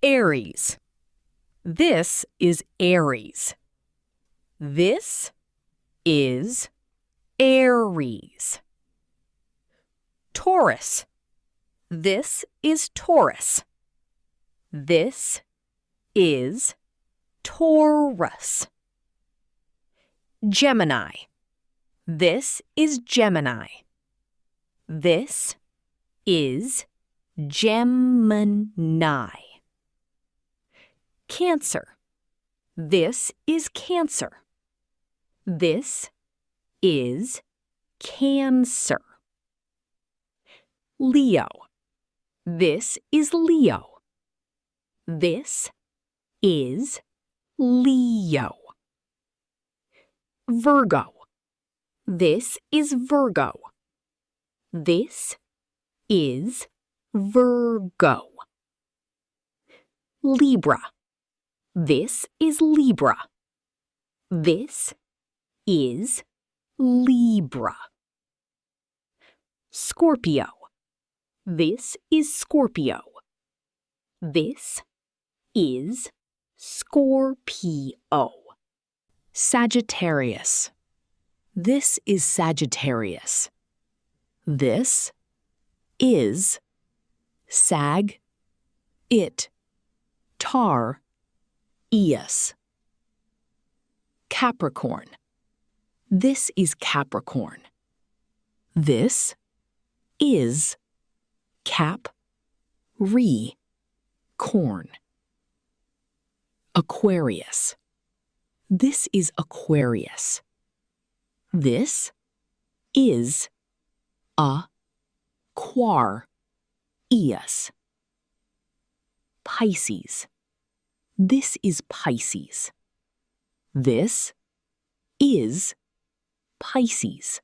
Aries. This is Aries. This is Aries. Taurus. This is Taurus. This is Taurus. Gemini. This is Gemini. This is Gemini. Cancer. This is Cancer. This is Cancer. Leo. This is Leo. This is Leo. Virgo. This is Virgo. This is Virgo. Libra. This is Libra. This is Libra. Scorpio. This is Scorpio. This is Scorpio. Sagittarius. This is Sagittarius. This is Sag, it, tar, eus. Capricorn. This is Capricorn. This is cap, re, corn. Aquarius. This is Aquarius. This is quar, eus. Pisces. This is Pisces. This is Pisces.